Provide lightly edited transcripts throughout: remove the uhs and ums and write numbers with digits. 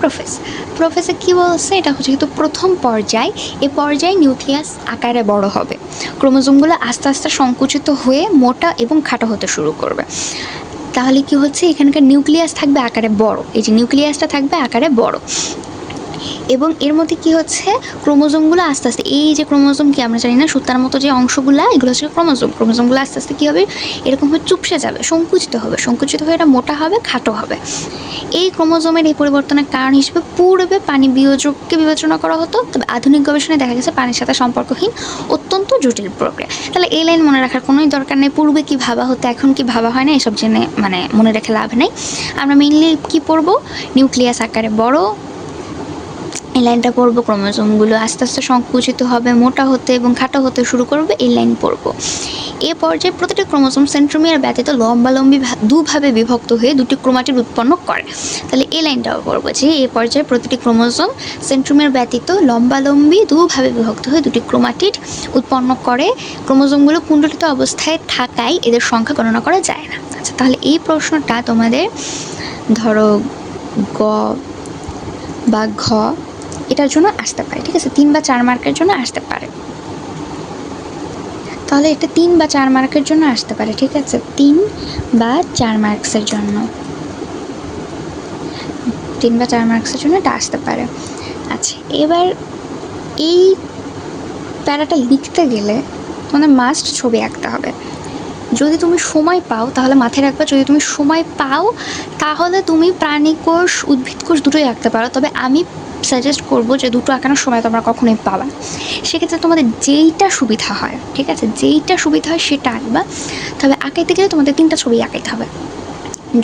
Prophase. প্রোফেজে কী বলছে, এটা হচ্ছে কিন্তু প্রথম পর্যায়। এই পর্যায়ে নিউক্লিয়াস আকারে বড় হবে, ক্রোমোজোমগুলো আস্তে আস্তে সংকুচিত হয়ে মোটা এবং খাটো হতে শুরু করবে। তাহলে কি হচ্ছে, এখানকার নিউক্লিয়াস থাকবে আকারে বড়, এই যে নিউক্লিয়াসটা থাকবে আকারে বড়, এবং এর মধ্যে কি হচ্ছে, ক্রোমোজোমগুলো আস্তে আস্তে, এই যে ক্রোমোজোম কি আমরা জানি না, সুতার মতো যে অংশগুলো, এগুলো হচ্ছে ক্রোমোজোমগুলো আস্তে আস্তে কী হবে, এরকমভাবে চুপসে যাবে, সংকুচিত হয়ে এটা মোটা হবে, খাটো হবে। এই ক্রোমোজোমের এই পরিবর্তনের কারণ হিসেবে পূর্বে পানি বিয়োজককে বিবেচনা করা হতো, তবে আধুনিক গবেষণায় দেখা গেছে পানির সাথে সম্পর্কহীন অত্যন্ত জটিল প্রক্রিয়া। তাহলে এই লাইন মনে রাখার কোনোই দরকার নেই, পূর্বে কি ভাবা হতো এখন কি ভাবা হয় না, এসব জেনে মনে রেখে লাভ নেই। আমরা মেইনলি কি পড়বো, নিউক্লিয়াস আকারে বড়, এই লাইনটা পড়বো, ক্রোমোজোমগুলো আস্তে আস্তে সংকুচিত হবে, মোটা হতে এবং খাটো হতে শুরু করবে, এই লাইন পড়বো। এ পর্যায়ে প্রতিটি ক্রোমোজোম সেন্ট্রোমিয়ার ব্যতীত লম্বালম্বি দুভাবে বিভক্ত হয়ে দুটি ক্রোমাটিড উৎপন্ন করে। তাহলে এই লাইনটাও পড়বো যে এ পর্যায়ে প্রতিটি ক্রোমোজোম সেন্ট্রোমিয়ার ব্যতীত লম্বালম্বি দুভাবে বিভক্ত হয়ে দুটি ক্রোমাটিড উৎপন্ন করে। ক্রোমোজোমগুলো কুণ্ডলিত অবস্থায় থাকায় এদের সংখ্যা গণনা করা যায় না। আচ্ছা, তাহলে এই প্রশ্নটা তোমাদের ধরো গ বা ঘ এটার জন্য আসতে পারে, ঠিক আছে, 3 বা 4 মার্কের জন্য আসতে পারে। তাহলে এটা 3 বা 4 মার্কের জন্য আসতে পারে, ঠিক আছে, 3 বা 4 মার্কসের জন্য, 3 বা 4 মার্কসের জন্য এটা আসতে পারে। আচ্ছা, এবার এই প্যারাটা লিখতে গেলে তোমাদের মাস্ট ছবি আঁকতে হবে। যদি তুমি সময় পাও তাহলে মাথায় রাখবা, যদি তুমি সময় পাও তাহলে তুমি প্রাণীকোষ উদ্ভিদকোষ দুটোই আঁকতে পারো, তবে আমি সাজেস্ট করবো যে দুটো আঁকানোর সময় তোমরা কখনোই পাবা না। সেক্ষেত্রে তোমাদের যেইটা সুবিধা হয়, ঠিক আছে, যেইটা সুবিধা হয় সেটা আঁকবা। তবে আঁকাইতে গেলে তোমাদের 3টা ছবি আঁকাইতে হবে।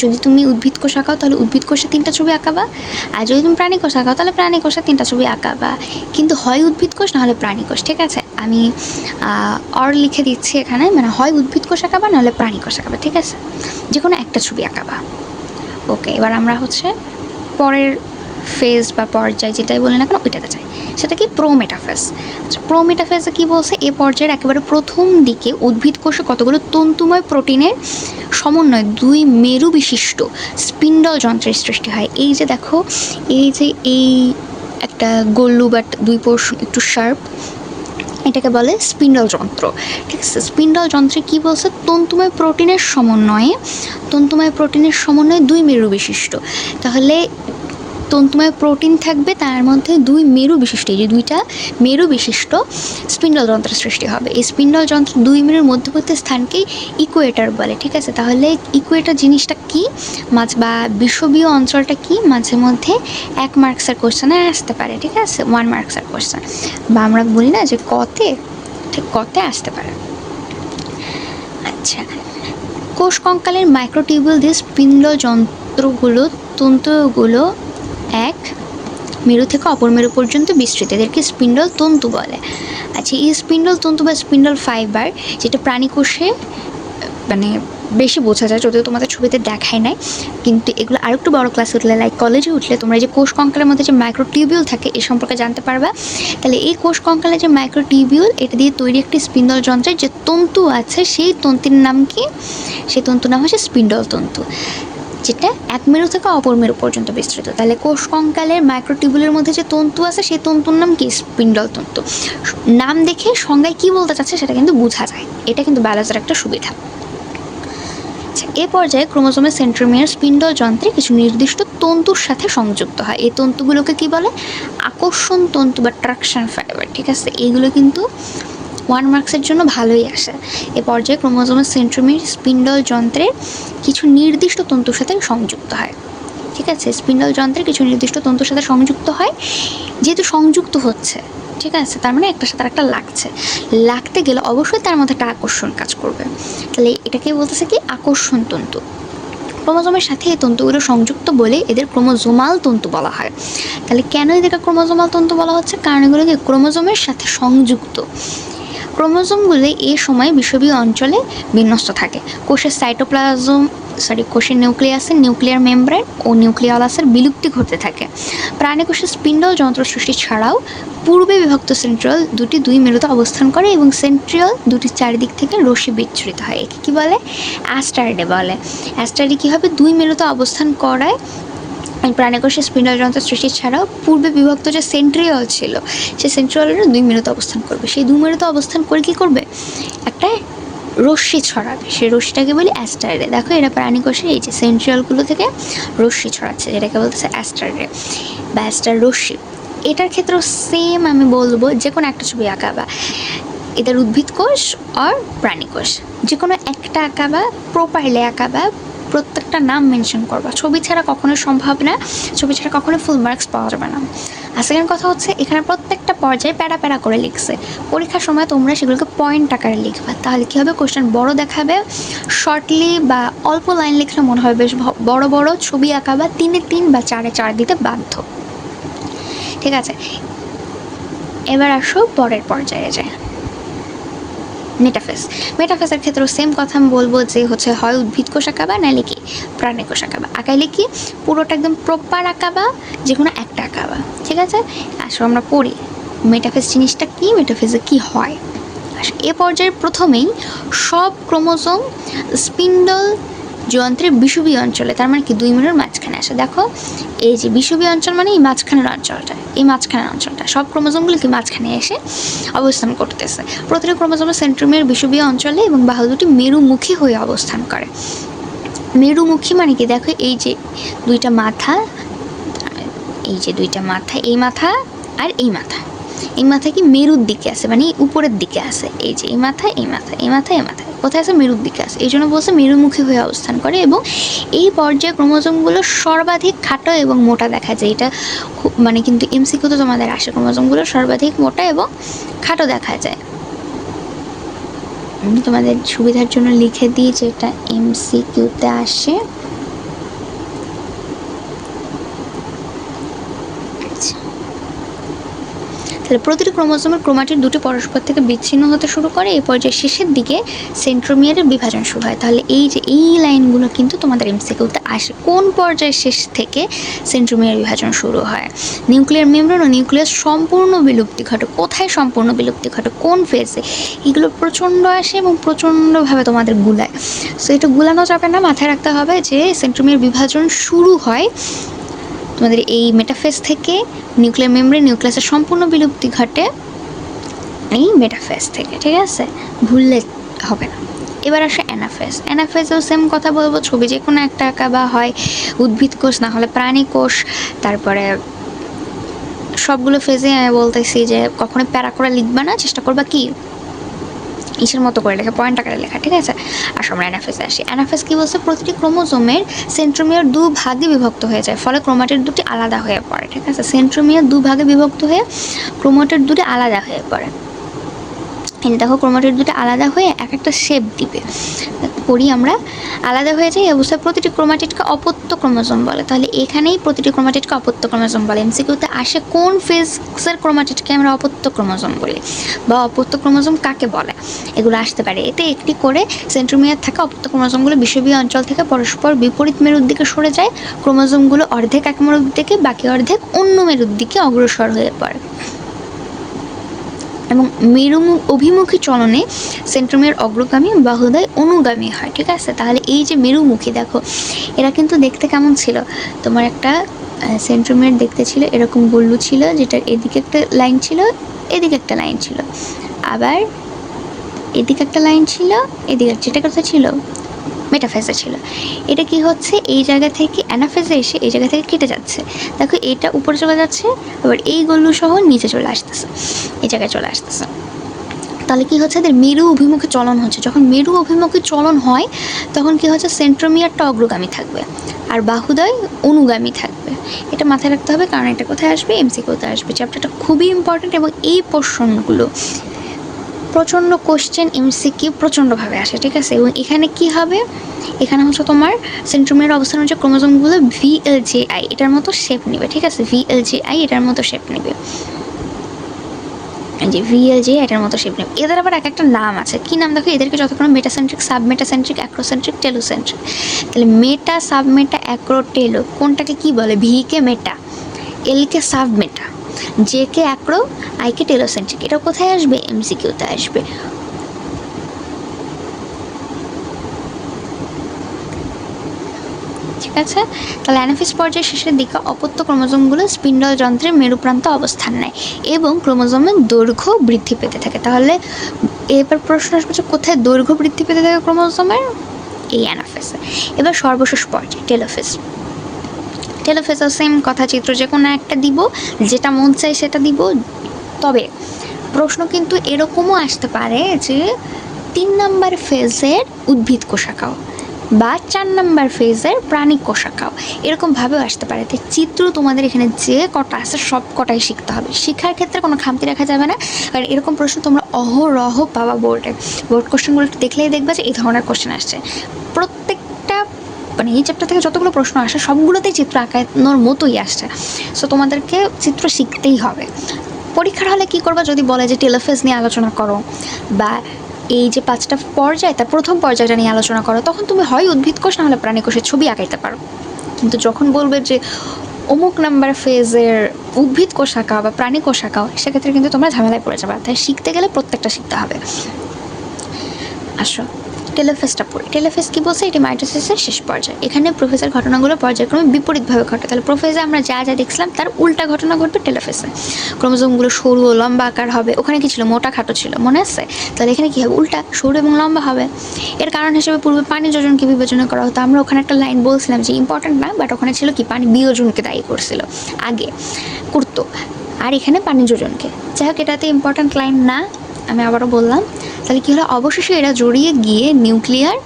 যদি তুমি উদ্ভিদ কোষ আঁকাও তাহলে উদ্ভিদ কোষে 3টা ছবি আঁকাবা, আর যদি তুমি প্রাণী কোষ আঁকাও তাহলে প্রাণী কোষে 3টা ছবি আঁকাবা, কিন্তু হয় উদ্ভিদ কোষ না হলে প্রাণী কোষ, ঠিক আছে। আমি লিখে দিচ্ছি এখানে, হয় উদ্ভিদ কোষ আঁকাবা নাহলে প্রাণী কোষ আঁকাবা, ঠিক আছে, যে কোনো একটা ছবি আঁকাবা। ওকে, এবার আমরা হচ্ছে পরের ফেজ বা পর্যায় যেটাই বলি না কেন ওইটাতে চাই, সেটা কি প্রোমেটাফেজ। আচ্ছা, প্রোমেটাফেজে কী বলছে, এ পর্যায়ের একেবারে প্রথম দিকে উদ্ভিদ কোষে কতগুলো তন্তুময় প্রোটিনের সমন্বয়ে 2 মেরু বিশিষ্ট স্পিন্ডল যন্ত্রের সৃষ্টি হয়। এই যে দেখো, এই যে এই একটা গোল্লু বাট 2 পোর্শন একটু শার্প, এটাকে বলে স্পিন্ডল যন্ত্র, ঠিক আছে। স্পিন্ডল যন্ত্রে কী বলছে, তন্তুময় প্রোটিনের সমন্বয়ে 2 মেরু বিশিষ্ট। তাহলে তন্তুময় প্রোটিন থাকবে, তার মধ্যে 2 মেরু বিশিষ্ট, এই যে 2টা মেরু বিশিষ্ট স্পিন্ডল যন্ত্রের সৃষ্টি হবে। এই স্পিন্ডল যন্ত্র 2 মেরুর মধ্যবর্তী স্থানকেই ইকুয়েটর বলে, ঠিক আছে। তাহলে ইকুয়েটর জিনিসটা কি, বা বিষুবীয় অঞ্চলটা কি, মাঝে মধ্যে 1 মার্কসের কোশ্চেনে আসতে পারে, ঠিক আছে, 1 মার্কসের কোশ্চেন, বা আমরা বলি না যে কতে, ঠিক কতে আসতে পারে। আচ্ছা, কোষ কঙ্কালের মাইক্রোটিউবুল দিয়ে স্পিন্ডল যন্ত্রগুলো তন্তুগুলো এক মেরু থেকে অপর মেরু পর্যন্ত বিস্তৃত, এদেরকে স্পিন্ডল তন্তু বলে। আচ্ছা, এই স্পিন্ডল তন্তু বা স্পিন্ডল ফাইবার যেটা প্রাণী কোষে বেশি বোঝা যায়, যদিও তোমাদের ছবিতে দেখায় নাই, কিন্তু এগুলো আরেকটু বড় ক্লাসে উঠলে, লাইক কলেজে উঠলে তোমরা যে কোষ কঙ্কালের মধ্যে যে মাইক্রোটিউবিউল থাকে এ সম্পর্কে জানতে পারবা। তাহলে এই কোষ কঙ্কালের যে মাইক্রোটিউবিউল, এটা দিয়ে তৈরি একটি স্পিন্ডল যন্ত্রের যে তন্তু আছে, সেই তন্তুর নাম কি, সেই তন্তুর নাম হচ্ছে স্পিন্ডল তন্তু, যেটা 1 মেরু থেকে অপর মেরু পর্যন্ত বিস্তৃত। তাহলে কোষ কঙ্কালের মাইক্রোটিউবুলের মধ্যে যে তন্তু আছে সেই তন্তুর নাম কি, স্পিন্ডল তন্তু। নাম দেখে সংজ্ঞায় কি বলতে চাচ্ছে সেটা কিন্তু বোঝা যায়, এটা কিন্তু বায়োলজির একটা সুবিধা। এ পর্যায়ে ক্রোমোজোমের সেন্ট্রোমিয়ার স্পিন্ডল যন্ত্রে কিছু নির্দিষ্ট তন্তুর সাথে সংযুক্ত হয়। এই তন্তুগুলোকে কি বলে, আকর্ষণ তন্তু বা ট্রাকশন ফাইবার, ঠিক আছে। এইগুলো কিন্তু 1 মার্কসের জন্য ভালোই আসে। এ পর্যায়ে ক্রোমোজোমের সেন্ট্রোমিয়ার স্পিন্ডল যন্ত্রে কিছু নির্দিষ্ট তন্তুর সাথে সংযুক্ত হয়, ঠিক আছে। স্পিন্ডল যন্ত্রে কিছু নির্দিষ্ট তন্তুর সাথে সংযুক্ত হয়, যেহেতু সংযুক্ত হচ্ছে, ঠিক আছে, তার মানে একটার সাথে একটা লাগতে গেলে অবশ্যই তার মধ্যে একটা আকর্ষণ কাজ করবে। তাহলে এটাকে বলতেছে কি, আকর্ষণ তন্তু। ক্রোমোজোমের সাথে এই তন্তুগুলো সংযুক্ত বলে এদের ক্রোমোজোমাল তন্তু বলা হয়। তাহলে কেন এদেরকে ক্রোমোজোমাল তন্তু বলা হচ্ছে, কারণ এগুলোকে ক্রোমোজোমের সাথে সংযুক্ত। ক্রোমোজোমগুলো এই সময় বিষুবীয় অঞ্চলে বিন্যস্ত থাকে। কোষের নিউক্লিয়াসের নিউক্লিয়ার মেমব্রেন ও নিউক্লিয়ালাসের বিলুপ্তি ঘটতে থাকে। প্রাণীকোষের স্পিন্ডল যন্ত্র সৃষ্টি ছাড়াও পূর্বে বিভক্ত সেন্ট্রিওল 2 মেরুতে অবস্থান করে এবং সেন্ট্রিওল 2টির চারিদিক থেকে রশ্মি বিচ্ছুরিত হয়। একে কী বলে, অ্যাস্টার্ডে বলে। অ্যাস্টার্ডে কী হবে, 2 মেরুতে অবস্থান করায় এই প্রাণীকোষে স্পিন্ডল যন্ত্র সৃষ্টি ছাড়াও পূর্বে বিভক্ত যে সেন্ট্রিওল ছিল, সেই সেন্ট্রিওলের 2 মেরুতে অবস্থান করবে। সেই 2 মেরুতে অবস্থান করে কী করবে, একটা রশ্মি ছড়াবে। সেই রশ্মিটাকে বলি অ্যাস্টার রে। দেখো এরা প্রাণীকোষের এই যে সেন্ট্রিওলগুলো থেকে রশ্মি ছড়াচ্ছে, যেটাকে বলতেছে অ্যাস্টার রে বা অ্যাস্টার রশ্মি। এটার ক্ষেত্রেও সেম আমি বলবো, যে কোনো একটা ছবি আঁকাবা, এদের উদ্ভিদ কোষ আর প্রাণী কোষ, যে কোনো একটা আঁকাবা, প্রপারলি আঁকাবা, প্রত্যেকটা নাম মেনশন করবা। ছবি ছাড়া কখনোই সম্ভব না, ছবি ছাড়া কখনো ফুল মার্কস পাওয়া যাবে না। আর সেকেন্ড কথা হচ্ছে, এখানে প্রত্যেকটা পর্যায়ে প্যারা প্যারা করে লিখছে। পরীক্ষার সময় তোমরা সেগুলোকে পয়েন্ট আকারে লিখবা, তাহলে কী হবে, কোশ্চেন বড় দেখাবে। শর্টলি বা অল্প লাইন লিখলে মনে হয় বেশ বড় বড় ছবি আঁকাবা, 3-এ 3 বা 4-এ 4 দিতে বাধ্য। ঠিক আছে, এবার আসো পরের পর্যায়ে যায়, মেটাফেজ। মেটাফেজের ক্ষেত্রেও সেম কথা আমি বলবো যে হচ্ছে হয় উদ্ভিদ কোষ আঁকাবা, নাহলে কি প্রাণী কোষ আঁকাবা। আঁকাইলে কি পুরোটা একদম প্রপার আঁকাবা, যে কোনো একটা আঁকাবা। ঠিক আছে, আসো আমরা পড়ি মেটাফেজ জিনিসটা কি, মেটাফেজে কি হয়। এ পর্যায়ে প্রথমেই সব ক্রোমোজোম স্পিন্ডল যন্ত্রের বিষুবীয় অঞ্চলে, তার মানে কি 2 মেরুর মাঝখানে আসে। দেখো এই যে বিষুবীয় অঞ্চল মানে এই মাঝখানের অঞ্চলটা, এই মাঝখানের অঞ্চলটা সব ক্রোমোজোমগুলো কি মাঝখানে এসে অবস্থান করতেছে। প্রতিটি ক্রোমোজোমের সেন্ট্রোমিয়ার বিষুবীয় অঞ্চলে এবং বাহু দুটি মেরুমুখী হয়ে অবস্থান করে। মেরুমুখী মানে কি, দেখো এই যে 2টা মাথা, এই যে 2টা মাথা, এই মাথা আর এই মাথা, এই মাথা কি মেরুর দিকে আছে, মানে উপরের দিকে আছে। এই যে এই মাথা, এই মাথা, এই মাথা, এই মাথা কোথায় আছে, মেরুর দিকে আছে। এই জন্য বলছে মেরুমুখী হয়ে অবস্থান করে। এবং এই পর্যায়ে ক্রোমোজোমগুলো সর্বাধিক খাটো এবং মোটা দেখা যায়। এটা মানে কিন্তু এমসিকিউতে তোমাদের আসে, ক্রোমোজোমগুলো সর্বাধিক মোটা এবং খাটো দেখা যায়। তোমাদের সুবিধার জন্য লিখে দিই যে এটা এমসিকিউতে আসে। তাহলে প্রতিটি ক্রোমোজোমের ক্রোমাটিড দুটি পরস্পর থেকে বিচ্ছিন্ন হতে শুরু করে। এই পর্যায়ে শেষের দিকে সেন্ট্রোমিয়ারের বিভাজন শুরু হয়। তাহলে এই যে এই লাইনগুলো কিন্তু তোমাদের এমসিকিউতে আসে, কোন পর্যায়ে শেষ থেকে সেন্ট্রোমিয়ার বিভাজন শুরু হয়। নিউক্লিয়ার মেমব্রেন ও নিউক্লিয়াস সম্পূর্ণ বিলুপ্তি ঘটে, কোথায় সম্পূর্ণ বিলুপ্তি ঘটে, কোন ফেজে, এগুলো প্রচণ্ড আসে এবং প্রচণ্ডভাবে তোমাদের গুলায়। সো এটা গুলানো যাবে না, মাথায় রাখতে হবে যে সেন্ট্রোমিয়ার বিভাজন শুরু হয় তোমাদের এই মেটাফেজ থেকে। নিউক্লিয়ার মেমব্রেন, নিউক্লিয়াসের সম্পূর্ণ বিলুপ্তি ঘটে এই মেটাফেজ থেকে। ঠিক আছে, ভুললে হবে না। এবার আসে অ্যানাফেজ। অ্যানাফেজেও সেম কথা বলবো, ছবি যে কোনো একটা আঁকাবা, হয় উদ্ভিদ কোষ না হলে প্রাণী কোষ। তারপরে সবগুলো ফেজে আমি বলতেছি যে কখনো প্যারা করে লিখবা না, চেষ্টা করবা কি ইসের মতো করে লেখা, পয়েন্ট আকারে লেখা। ঠিক আছে, আর আমরা অ্যানাফেজে আসি। অ্যানাফেজ কি বলছে, প্রতিটি ক্রোমোজোমের সেন্ট্রোমিয়ার 2 ভাগে বিভক্ত হয়ে যায়, ফলে ক্রোমাটিড দুটি আলাদা হয়ে পড়ে। ঠিক আছে, সেন্ট্রোমিয়ার 2 ভাগে বিভক্ত হয়ে ক্রোমাটিড দুটি আলাদা হয়ে পড়ে। দেখো ক্রোমাটিড দুটো আলাদা হয়ে এক একটা শেপ দিবে, পড়ি আমরা। আলাদা হয়ে যায় এই অবস্থায় প্রতিটি ক্রোমাটিডকে অপত্য ক্রোমোজোম বলে। তাহলে এখানেই প্রতিটি ক্রোমাটিডকে অপত্য ক্রোমোজোম বলে। এমসিকিউতে আসে কোন ফেজের ক্রোমাটিডকে আমরা অপত্য ক্রোমোজোম বলি বা অপত্য ক্রোমোজোম কাকে বলে, এগুলো আসতে পারে। এতে একটি করে সেন্ট্রোমিয়ার থাকা অপত্য ক্রোমোজোমগুলো বিষুবীয় অঞ্চল থেকে পরস্পর বিপরীত মেরুর দিকে সরে যায়। ক্রোমোজোমগুলো অর্ধেক এক মেরুর দিকে, বাকি অর্ধেক অন্য মেরুর দিকে অগ্রসর হয়ে পড়ে এবং মেরু অভিমুখী চলনে সেন্ট্রোমিয়ার অগ্রগামী, বাহুদ্বয় অনুগামী হয়। ঠিক আছে, তাহলে এই যে মেরুমুখী, দেখো এরা কিন্তু দেখতে কেমন ছিল, তোমার একটা সেন্ট্রোমিয়ার দেখতে ছিল এরকম গোল্লু ছিল, যেটা এদিকে একটা লাইন ছিল, এদিকে একটা লাইন ছিল, আবার এদিকে একটা লাইন ছিল, এদিকে যেটা কথা ছিল মেটাফেজে ছিল। এটা কি হচ্ছে, এই জায়গা থেকে অ্যানাফেজে এসে এই জায়গা থেকে কেটে যাচ্ছে। দেখো এটা উপরে চলে যাচ্ছে, আবার এই গোল্লু সহ নিচে চলে আসতেছে, এই জায়গায় চলে আসতেছে। তাহলে কি হচ্ছে, এদের মেরু অভিমুখী চলন হচ্ছে। যখন মেরু অভিমুখী চলন হয় তখন কি হচ্ছে, সেন্ট্রোমিয়ারটা অগ্রগামী থাকবে আর বাহুদ্বয় অনুগামী থাকবে। এটা মাথায় রাখতে হবে, কারণ এটা কোথায় আসবে, এমসিকিউতে আসবে। চ্যাপ্টারটা খুবই ইম্পর্টেন্ট এবং এই পোর্শনগুলো প্রচণ্ড কোশ্চেন এমসিকিউ প্রচণ্ডভাবে আসে। ঠিক আছে, এবং এখানে কি হবে, এখানে হচ্ছে তোমার সেন্ট্রোমিয়ার অবস্থান হচ্ছে ক্রোমোজোমগুলো VLJI এটার মতো শেপ নেবে। ঠিক আছে, VLJI এটার মতো শেপ নেবে, যে VLJI এটার মতো শেপ নেবে। এদের আবার এক একটা নাম আছে, কি নাম দেখো, এদেরকে যতক্ষণ মেটাসেন্ট্রিক, সাবমেটাসেন্ট্রিক, অ্যাক্রোসেন্ট্রিক, টেলোসেন্ট্রিক। তাহলে মেটা, সাবমেটা, অ্যাক্রো, টেলো কোনটাকে কি বলে, ভিকে মেটা, এলকে সাবমেটা, জে কে অ্যাক্রো, আইকে টেলোসেন্ট্রিক। এটা কোথায় আসবে, এমসিকিউতে আসবে। ঠিক ঠিক আছে? তাহলে অ্যানাফেজ পর্যায়ের শেষের দিকে অপত্য ক্রোমোজোমগুলো স্পিন্ডল যন্ত্রের মেরুপ্রান্তে অবস্থান নেয় এবং ক্রোমোজোমের দৈর্ঘ্য বৃদ্ধি পেতে থাকে। তাহলে এবার প্রশ্ন আসবে যে কোথায় দৈর্ঘ্য বৃদ্ধি পেতে থাকে ক্রোমোজোমের? এই অ্যানাফেজে। এবার সর্বশেষ পর্যায়ে টেলোফেজ। টেলোফেজও সেম কথা, চিত্র যে কোনো একটা দিব, যেটা মন চাই সেটা দিব। তবে প্রশ্ন কিন্তু এরকমও আসতে পারে যে 3 নাম্বার ফেজের উদ্ভিদ কোষাকাও বা 4 নাম্বার ফেজের প্রাণী কোষাকাও, এরকমভাবেও আসতে পারে। তো চিত্র তোমাদের এখানে যে কটা আছে সব কটাই শিখতে হবে, শেখার ক্ষেত্রে কোনো খামতি রাখা যাবে না, কারণ এরকম প্রশ্ন তোমরা অহরহ পাবা বোর্ডে। বোর্ড কোশ্চেনগুলো একটু দেখলেই দেখবা যে এই ধরনের কোশ্চেন আসছে। প্রত্যেকটা মানে এই চ্যাপ্টার থেকে যতগুলো প্রশ্ন আসে সবগুলোতেই চিত্র আঁকানোর মতোই আসছে। সো তোমাদেরকে চিত্র শিখতেই হবে। পরীক্ষার হলে কী করবা, যদি বলে যে টেলোফেজ নিয়ে আলোচনা করো বা এই যে 5টা পর্যায় তার প্রথম পর্যায়টা নিয়ে আলোচনা করো, তখন তুমি হয় উদ্ভিদ কোষ না হলে প্রাণী কোষের ছবি আঁকাইতে পারো। কিন্তু যখন বলবে যে অমুক নাম্বার ফেজের উদ্ভিদ কোষ আঁকাও বা প্রাণী কোষ আঁকাও, সেক্ষেত্রে কিন্তু তোমরা ঝামেলায় পড়ে যাবে। তাই শিখতে গেলে প্রত্যেকটা শিখতে হবে। আসো টেলোফেজটা পড়ি। টেলোফেজ কী বলছে? এটি মাইটোসিসের শেষ পর্যায়ে। এখানে প্রোফেজের ঘটনাগুলো পর্যায়ক্রমে বিপরীতভাবে ঘটে। তাহলে প্রোফেজে আমরা যা যা দেখছিলাম তার উল্টা ঘটনা ঘটবে টেলোফেজে। ক্রোমোজোমগুলো সরু ও লম্বা আকার হবে। ওখানে কি ছিল? মোটা খাটো ছিল, মনে আছে? তাহলে এখানে কী হবে? উল্টা, সরু এবং লম্বা হবে। এর কারণ হিসেবে পূর্বে পানি যোজনকে বিবেচনা করা হতো। আমরা ওখানে একটা লাইন বলছিলাম যে ইম্পর্টেন্ট না, বাট ওখানে ছিল কি পানি বিয়োজনকে দায়ী করছিল আগে করতো, আর এখানে পানি যোজনকে। যাই হোক, এটাতে ইম্পর্টেন্ট লাইন না, আমি আবারও বললাম। তাহলে কী হলো? অবশেষে এরা জড়িয়ে গিয়ে নিউক্লিয়ার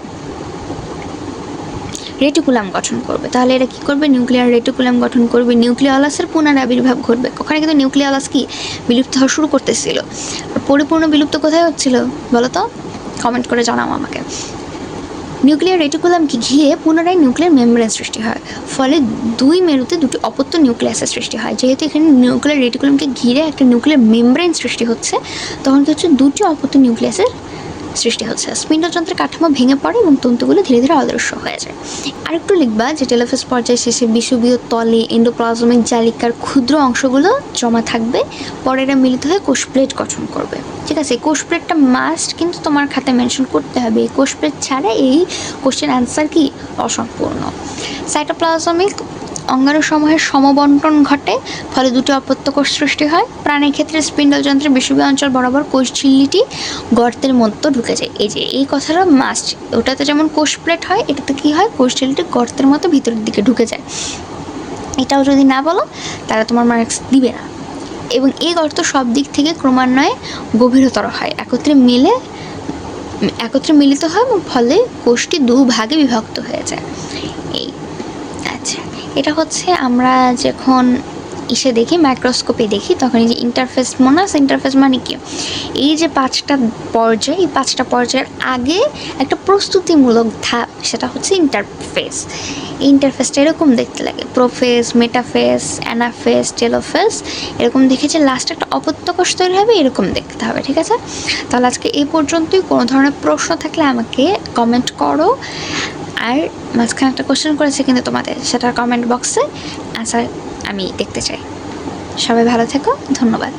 রেটিকুলাম গঠন করবে। তাহলে এরা কী করবে? নিউক্লিয়ার রেটিকুলাম গঠন করবে। নিউক্লিয়ালাসের পুনরাবির্ভাব ঘটবে। ওখানে কিন্তু নিউক্লিয়ালাস কি বিলুপ্ত হওয়া শুরু করতেছিল। পরিপূর্ণ বিলুপ্ত কোথায় হচ্ছিল বলো তো? কমেন্ট করে জানাও আমাকে। নিউক্লিয়ার রেটিকুলামকে ঘিরে পুনরায় নিউক্লিয়ার মেমব্রেন সৃষ্টি হয়, ফলে দুই মেরুতে দুটি অপত্য নিউক্লিয়াসের সৃষ্টি হয়। যেহেতু এখানে নিউক্লিয়ার রেটিকুলামকে ঘিরে একটা নিউক্লিয়ার মেমব্রেন সৃষ্টি হচ্ছে, তখন কি হচ্ছে? দুটি অপত্য নিউক্লিয়াসের সৃষ্টি হচ্ছে। স্পিন্ডযন্ত্রের কাঠামো ভেঙে পড়ে এবং তন্তুগুলো ধীরে ধীরে অদৃশ্য হয়ে যায়। আরেকটু লিখবা যে টেলোফেজ পর্যায়ে শেষে বিষুবীয় তলে এন্ডোপ্লাজমিক জালিকার ক্ষুদ্র অংশগুলো জমা থাকবে, পরে এরা মিলিত হয়ে কোষ প্লেট গঠন করবে। ঠিক আছে, কোষ প্লেটটা মাস্ট কিন্তু তোমার খাতায় মেনশন করতে হবে। এই কোষ প্লেট ছাড়া এই কোশ্চেন অ্যান্সার কি অসম্পূর্ণ। সাইটোপ্লাজমিক অঙ্গাণুসমূহের সমবন্টন ঘটে, ফলে দুটি অপত্য কোষ সৃষ্টি হয়। প্রাণীর ক্ষেত্রে স্পিন্ডল যন্ত্রের বিষুবীয় অঞ্চল বরাবর কোষ ঝিল্লিটি গর্তের মধ্যে ঢুকে যায়। এই যে এই কথাটা মাস্ট, ওটাতে যেমন কোষ প্লেট হয়, এটাতে কী হয়? কোষ ঝিল্লিটি গর্তের মতো ভিতরের দিকে ঢুকে যায়। এটাও যদি না বলো তাহলে তোমার মার্কস দিবে না। এবং এই গর্ত সব দিক থেকে ক্রমান্বয়ে গভীরতর হয়, একত্রে মিলিত হয় এবং ফলে কোষটি দুভাগে বিভক্ত হয়ে যায়। এই আচ্ছা, এটা হচ্ছে আমরা যখন দেখি মাইক্রোস্কোপে দেখি তখন এই যে ইন্টারফেস, মনে আছে ইন্টারফেস মানে কি? এই যে 5টা পর্যায়, এই 5টা পর্যায়ের আগে একটা প্রস্তুতিমূলক ধাপ, সেটা হচ্ছে ইন্টারফেস। এই ইন্টারফেসটা এরকম দেখতে লাগে, প্রোফেজ, মেটাফেজ, অ্যানাফেজ, টেলোফেজ, এরকম দেখেছি। লাস্টে একটা অপত্য কোষ তৈরি হবে, এরকম দেখতে হবে। ঠিক আছে, তাহলে আজকে এই পর্যন্তই। কোনো ধরনের প্রশ্ন থাকলে আমাকে কমেন্ট করো। আর মাঝখানে একটা কোশ্চেন করেছে কিন্তু তোমাদের, সেটার কমেন্ট বক্সে অ্যান্সার আমি দেখতে চাই। সবাই ভালো থেকো, ধন্যবাদ।